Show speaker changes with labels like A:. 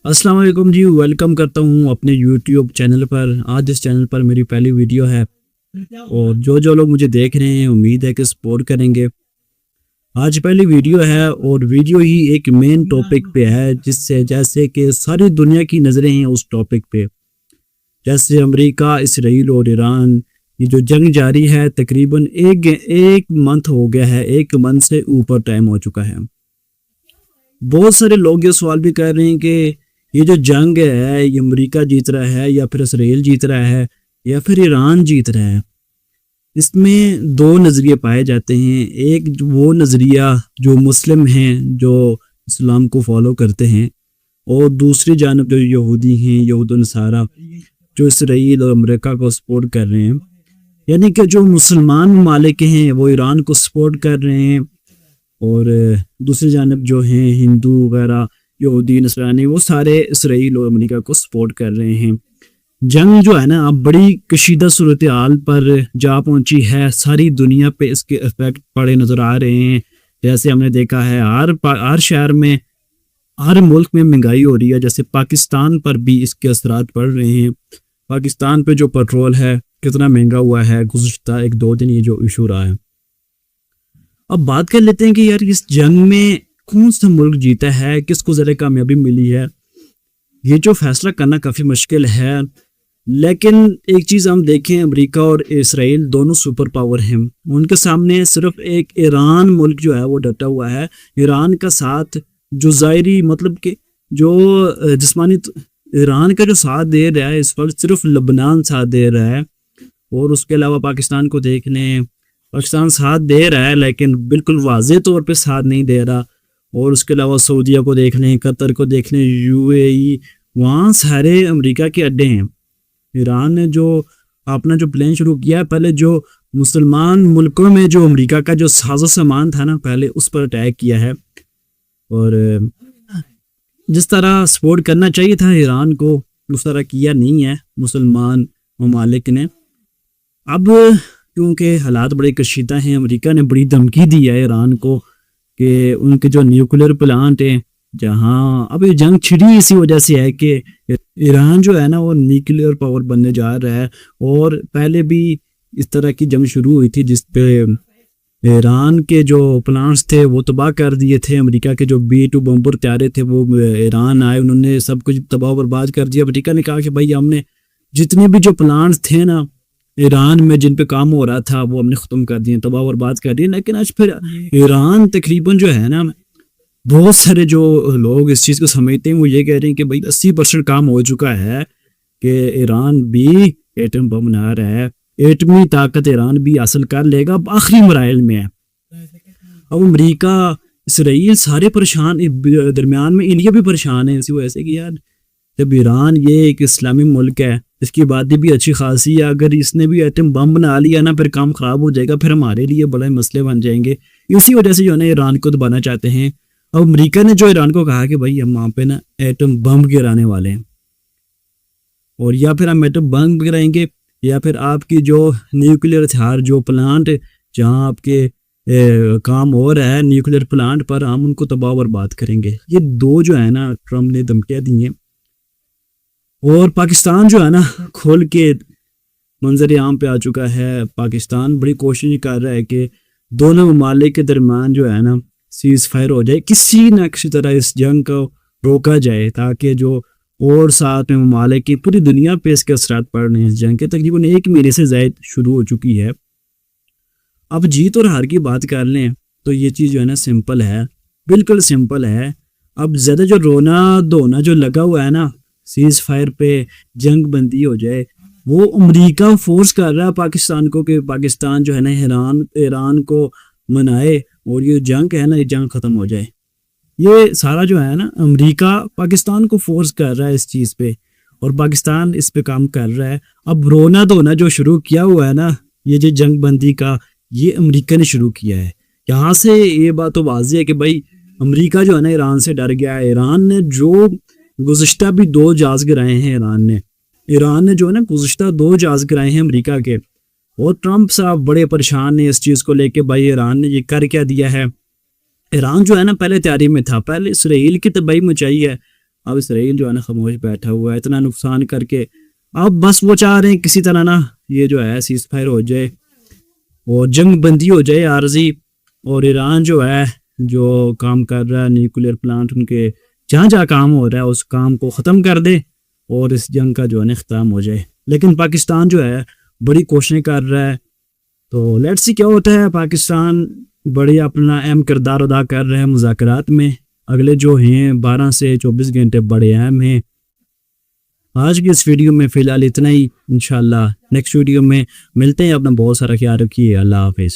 A: السلام علیکم جی، ویلکم کرتا ہوں اپنے یوٹیوب چینل پر۔ آج اس چینل پر میری پہلی ویڈیو ہے اور جو لوگ مجھے دیکھ رہے ہیں امید ہے کہ سپورٹ کریں گے۔ آج پہلی ویڈیو ہے اور ویڈیو ہی ایک مین ٹاپک پہ ہے، جس سے جیسے کہ ساری دنیا کی نظریں ہیں اس ٹاپک پہ۔ جیسے امریکہ، اسرائیل اور ایران، یہ جو جنگ جاری ہے تقریباً ایک منتھ ہو گیا ہے، ایک منتھ سے اوپر ٹائم ہو چکا ہے۔ بہت سارے لوگ یہ سوال بھی کر رہے ہیں کہ یہ جو جنگ ہے یہ امریکہ جیت رہا ہے یا پھر اسرائیل جیت رہا ہے یا پھر ایران جیت رہا ہے۔ اس میں دو نظریے پائے جاتے ہیں۔ ایک وہ نظریہ جو مسلم ہیں، جو اسلام کو فالو کرتے ہیں، اور دوسری جانب جو یہودی ہیں، یہود و نصارہ، جو اسرائیل اور امریکہ کو سپورٹ کر رہے ہیں۔ یعنی کہ جو مسلمان ممالک ہیں وہ ایران کو سپورٹ کر رہے ہیں، اور دوسری جانب جو ہیں ہندو وغیرہ، یہودی نصرانی، وہ سارے اسرائیل اور امریکہ کو سپورٹ کر رہے ہیں۔ جنگ جو ہے نا اب بڑی کشیدہ صورتحال پر جا پہنچی ہے، ساری دنیا پہ اس کے افیکٹ پڑے نظر آ رہے ہیں۔ جیسے ہم نے دیکھا ہے ہر شہر میں، ہر ملک میں مہنگائی ہو رہی ہے۔ جیسے پاکستان پر بھی اس کے اثرات پڑ رہے ہیں۔ پاکستان پہ جو پیٹرول ہے کتنا مہنگا ہوا ہے گزشتہ 1-2 دن، یہ جو ایشو رہا ہے۔ اب بات کر لیتے ہیں کہ یار اس جنگ میں کون سا ملک جیتا ہے، کس کو زیادہ کامیابی ملی ہے۔ یہ جو فیصلہ کرنا کافی مشکل ہے، لیکن ایک چیز ہم دیکھیں، امریکہ اور اسرائیل دونوں سپر پاور ہیں، ان کے سامنے صرف ایک ایران ملک جو ہے وہ ڈٹا ہوا ہے۔ ایران کا ساتھ جو ظاہری مطلب کہ جو جسمانی ایران کا جو ساتھ دے رہا ہے اس وقت صرف لبنان ساتھ دے رہا ہے، اور اس کے علاوہ پاکستان کو دیکھ لیں، پاکستان ساتھ دے رہا ہے لیکن بالکل واضح طور پہ ساتھ نہیں دے رہا، اور اس کے علاوہ سعودیہ کو دیکھ لیں، قطر کو دیکھ لیں، UAE، وہاں سارے امریکہ کے اڈے ہیں۔ ایران نے جو اپنا جو پلان شروع کیا، پہلے جو مسلمان ملکوں میں جو امریکہ کا جو ساز و سامان تھا نا، پہلے اس پر اٹیک کیا ہے، اور جس طرح سپورٹ کرنا چاہیے تھا ایران کو اس طرح کیا نہیں ہے مسلمان ممالک نے۔ اب کیونکہ حالات بڑے کشیدہ ہیں، امریکہ نے بڑی دھمکی دی ہے ایران کو کہ ان کے جو نیوکلیر پلانٹ ہیں، جہاں اب یہ جنگ چھڑی اسی وجہ سے ہے کہ ایران جو ہے نا وہ نیوکلیر پاور بننے جا رہا ہے، اور پہلے بھی اس طرح کی جنگ شروع ہوئی تھی جس پہ ایران کے جو پلانٹس تھے وہ تباہ کر دیے تھے۔ امریکہ کے جو B-2 بمبر طیارے تھے وہ ایران آئے، انہوں نے سب کچھ تباہ و برباد کر دیا۔ امریکہ نے کہا کہ بھائی ہم نے جتنے بھی جو پلانٹس تھے نا ایران میں جن پہ کام ہو رہا تھا وہ ہم نے ختم کر دیے، تباہ و برباد کر دیے۔ لیکن آج پھر ایران تقریباً جو ہے نا، بہت سارے جو لوگ اس چیز کو سمجھتے ہیں وہ یہ کہہ رہے ہیں کہ بھائی 80% کام ہو چکا ہے کہ ایران بھی ایٹم بم بنا رہا ہے، ایٹمی طاقت ایران بھی حاصل کر لے گا، اب آخری مراحل میں ہے۔ اب امریکہ، اسرائیل سارے پریشان، درمیان میں انڈیا بھی پریشان ہے، اسی وجہ سے کہ یار جب ایران یہ ایک اسلامی ملک ہے، اس کی آبادی بھی اچھی خاصی ہے، اگر اس نے بھی ایٹم بم بنا لیا نا پھر کام خراب ہو جائے گا، پھر ہمارے لیے بڑے مسئلے بن جائیں گے۔ اسی وجہ سے جو ہے نا ایران کو دبانا چاہتے ہیں۔ اب امریکہ نے جو ایران کو کہا کہ بھائی ہم وہاں پہ نا ایٹم بم گرانے والے ہیں، اور یا پھر ہم ایٹم بم گرائیں گے یا پھر آپ کی جو نیوکلیر ہتھیار جو پلانٹ جہاں آپ کے کام ہو رہا ہے نیوکلیر پلانٹ پر، ہم ان کو تباہ و برباد کریں گے۔ یہ دو جو ہے نا ٹرمپ نے دھمکیاں دی ہیں، اور پاکستان جو ہے نا کھول کے منظر عام پہ آ چکا ہے۔ پاکستان بڑی کوشش کر رہا ہے کہ دونوں ممالک کے درمیان جو ہے نا سیز فائر ہو جائے، کسی نہ کسی طرح اس جنگ کو روکا جائے، تاکہ جو اور ساتھ میں ممالک کی پوری دنیا پہ اس کے اثرات پڑ رہے ہیں۔ اس جنگ کے تقریباً 1 مہینے سے زائد شروع ہو چکی ہے۔ اب جیت اور ہار کی بات کر لیں تو یہ چیز جو ہے نا سمپل ہے، بالکل سمپل ہے۔ اب زیادہ جو رونا دھونا جو لگا ہوا ہے نا سیز فائر پہ، جنگ بندی ہو جائے، وہ امریکہ فورس کر رہا ہے پاکستان کو کہ پاکستان جو ہے نا ایران کو منائے اور یہ جنگ ہے نا یہ جنگ ختم ہو جائے۔ یہ سارا جو ہے نا امریکہ پاکستان کو فورس کر رہا ہے اس چیز پہ، اور پاکستان اس پہ کام کر رہا ہے۔ اب رونا دھونا جو شروع کیا ہوا ہے نا یہ جو جنگ بندی کا، یہ امریکہ نے شروع کیا ہے۔ یہاں سے یہ بات تو واضح ہے کہ بھائی امریکہ جو ہے نا ایران سے ڈر گیا ہے۔ ایران نے جو گزشتہ بھی 2 جہاز گرائے ہیں، ایران نے جو ہے نا گزشتہ 2 جہاز گرائے ہیں امریکہ کے، اور ٹرمپ صاحب بڑے پریشان ہیں اس چیز کو لے کے، بھائی ایران نے یہ کر کیا دیا ہے۔ ایران جو ہے نا پہلے تیاری میں تھا، پہلے اسرائیل کی تباہی مچائی ہے، اب اسرائیل جو ہے نا خاموش بیٹھا ہوا ہے اتنا نقصان کر کے. اب بس وہ چاہ رہے ہیں کسی طرح نا یہ جو ہے سیز فائر ہو جائے اور جنگ بندی ہو جائے عارضی, اور ایران جو ہے جو کام کر رہا ہے نیوکلیر پلانٹ ان کے جہاں جہاں کام ہو رہا ہے اس کام کو ختم کر دے اور اس جنگ کا جو ہے نا اختتام ہو جائے. لیکن پاکستان جو ہے بڑی کوششیں کر رہا ہے, تو لیٹس سی کیا ہوتا ہے. پاکستان بڑی اپنا اہم کردار ادا کر رہے ہیں مذاکرات میں, اگلے جو ہیں 12 سے 24 گھنٹے بڑے اہم ہیں. آج کی اس ویڈیو میں فی الحال اتنا ہی, انشاءاللہ نیکسٹ ویڈیو میں ملتے ہیں. اپنا بہت سارا خیال رکھیے, اللہ حافظ.